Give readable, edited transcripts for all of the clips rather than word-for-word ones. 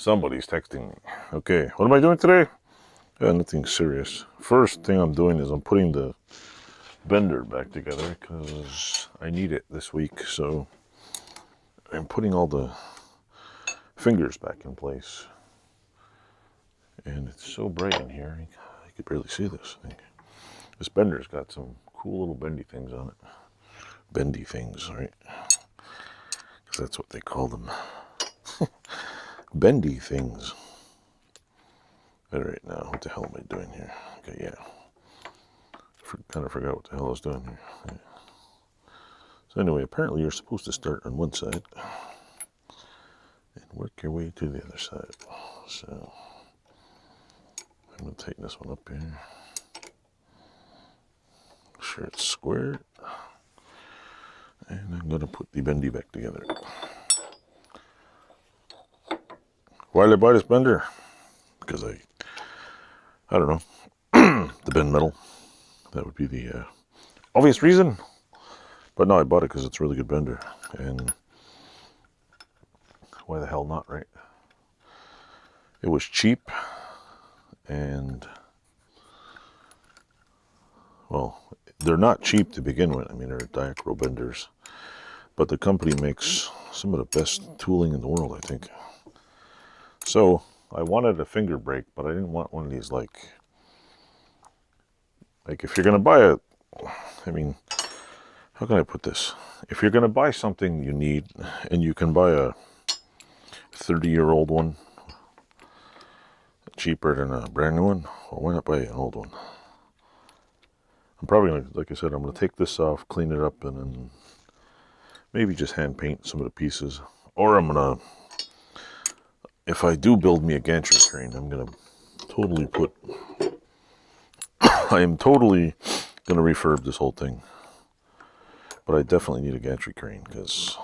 Somebody's texting me. Okay, what am I doing today? Nothing serious. First thing I'm doing is I'm putting the bender back together because I need it this week. So I'm putting all the fingers back in place. And it's so bright in here, I could barely see this thing. This bender's got some cool little bendy things on it. Bendy things, right? Because that's what they call them. Bendy things. All right, now, what the hell am I doing here? Okay, yeah. Kind of forgot what the hell I was doing here. Yeah. So anyway, apparently you're supposed to start on one side and work your way to the other side. So I'm going to tighten this one up here. Make sure it's square. And I'm going to put the bendy back together. Why did I buy this bender? Because I don't know, the bend metal. That would be the obvious reason. But no, I bought it because it's a really good bender. And why the hell not, right? It was cheap. And, well, they're not cheap to begin with. I mean, they're DIACRO benders. But the company makes some of the best tooling in the world, I think. So I wanted a finger brake, but I didn't want one of these like if you're gonna buy I mean, how can I put this? If you're gonna buy something you need, and you can buy a 30-year-old one cheaper than a brand new one, well, why not buy an old one? I'm probably gonna, like I said, I'm gonna take this off, clean it up, and then maybe just hand paint some of the pieces. Or I'm gonna, if I do build me a gantry crane, I'm gonna totally put, I am totally gonna refurb this whole thing. But I definitely need a gantry crane because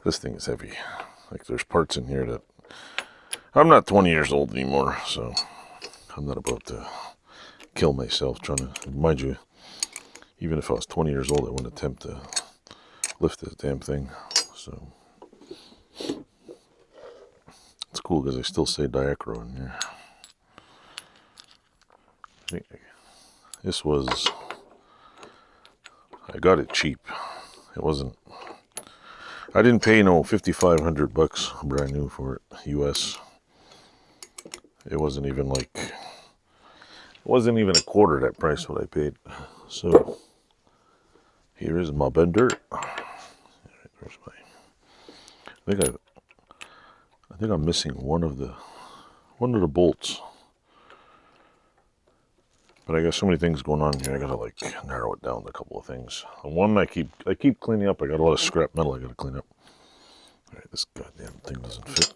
this thing is heavy. Like, there's parts in here that, I'm not 20 years old anymore, so I'm not about to kill myself trying to, mind you, even if I was 20 years old, I wouldn't attempt to lift this damn thing. So it's cool because I still say DIACRO in here. This was, I got it cheap. It wasn't, I didn't pay no $5,500 brand new for it, US. It wasn't even like, it wasn't even a quarter that price what I paid. So here is my bender. There's my, I think I'm missing one of the bolts. But I got so many things going on here, I gotta like narrow it down to a couple of things. And one I keep cleaning up. I got a lot of scrap metal I gotta clean up. Alright, this goddamn thing doesn't fit.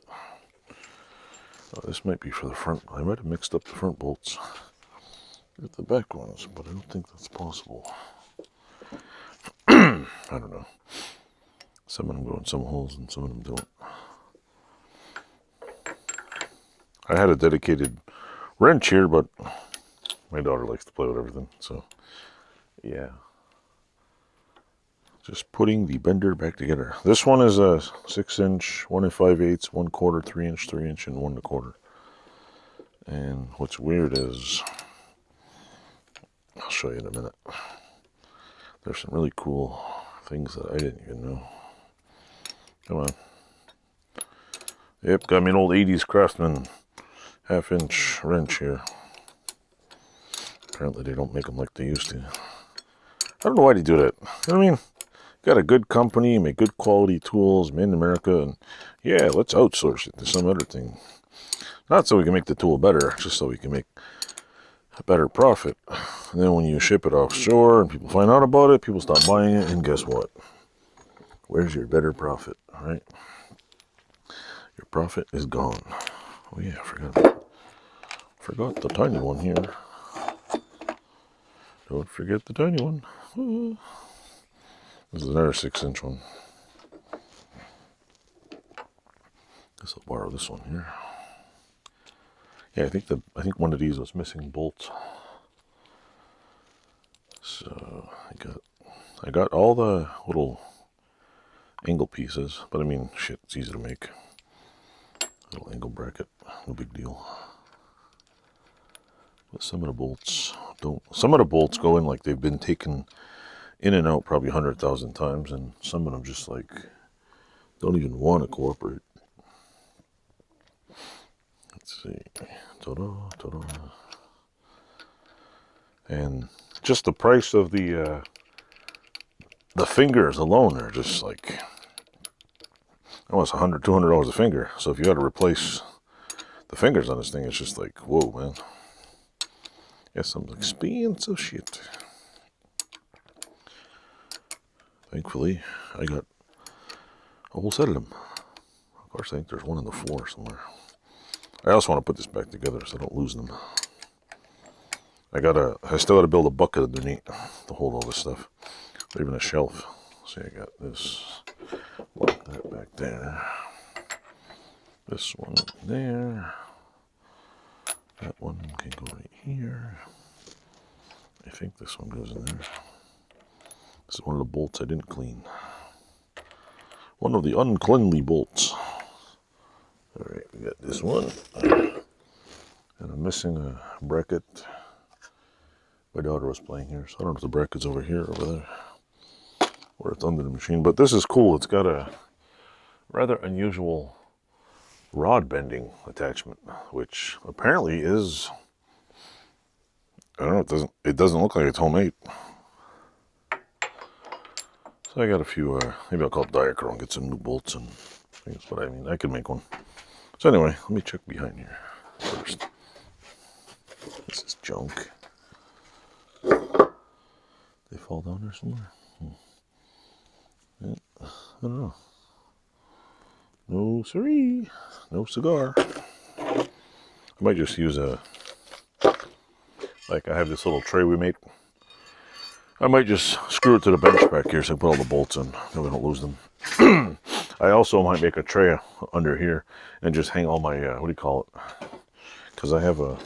Oh, this might be for the front. I might have mixed up the front bolts with the back ones, but I don't think that's possible. I don't know. Some of them go in some holes and some of them don't. I had a dedicated wrench here, but my daughter likes to play with everything, so yeah. Just putting the bender back together. This one is a 6-inch, 1 5/8, 1/4, 3-inch, 3-inch, and 1 1/4. And what's weird is, I'll show you in a minute. There's some really cool things that I didn't even know. Come on. Yep, got me an old 80s Craftsman 1/2-inch wrench here. Apparently they don't make them like they used to. I don't know why they do that. You know what I mean? Got a good company, make good quality tools, made in America, and yeah, let's outsource it to some other thing. Not so we can make the tool better, just so we can make a better profit. And then when you ship it offshore and people find out about it, people stop buying it, and guess what? Where's your better profit, right? Your profit is gone. Oh yeah, I forgot the tiny one here. Don't forget the tiny one. This is another 6-inch one. Guess I'll borrow this one here. Yeah, I think one of these was missing bolts. So I got all the little angle pieces, but I mean, shit, it's easy to make. Little angle bracket, no big deal. But some of the bolts don't. Some of the bolts go in like they've been taken in and out probably 100,000 times, and some of them just like don't even want to cooperate. Let's see. Ta-da, ta-da. And just the price of the fingers alone are just like almost $100, $200 a finger. So if you got to replace the fingers on this thing, it's just like, whoa, man. Yeah, some expensive shit. Thankfully, I got a whole set of them. Of course, I think there's one on the floor somewhere. I also want to put this back together so I don't lose them. I still got to build a bucket underneath to hold all this stuff. Or even a shelf. See, I got this. Lock that back there. This one there. That one can go right here. I think this one goes in there. This is one of the bolts I didn't clean. One of the uncleanly bolts. Alright, we got this one. And I'm missing a bracket. My daughter was playing here, so I don't know if the bracket's over here or over there. Or it's under the machine. But this is cool. It's got a rather unusual rod bending attachment, which apparently is, I don't know, it doesn't look like it's homemade. So I got a few, maybe I'll call it DIACRO and get some new bolts and things, but I mean, I could make one. So anyway, let me check behind here first. This is junk. They fall down there somewhere? Yeah, I don't know. No siree. No cigar. I might just use like I have this little tray we made. I might just screw it to the bench back here so I put all the bolts in so we don't lose them. I also might make a tray under here and just hang all my, what do you call it? Because I have a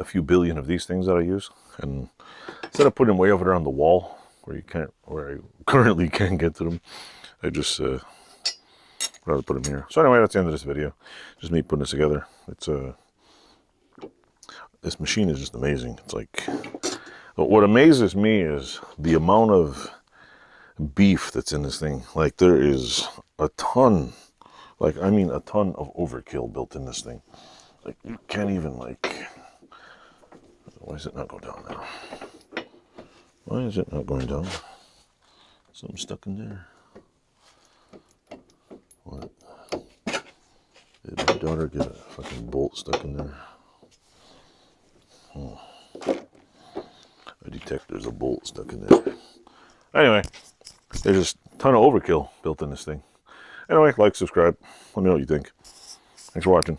few billion of these things that I use. And instead of putting them way over there on the wall where I currently can't get to them, I just rather put them here. So anyway, that's the end of this video. Just me putting this together. It's this machine is just amazing. It's like, what amazes me is the amount of beef that's in this thing. Like there is a ton, like I mean a ton of overkill built in this thing. Like you can't even like, why is it not going down now? Why is it not going down? Something stuck in there. What? Did my daughter get a fucking bolt stuck in there? I detect there's a bolt stuck in there. Anyway, there's just a ton of overkill built in this thing. Anyway, like, subscribe. Let me know what you think. Thanks for watching.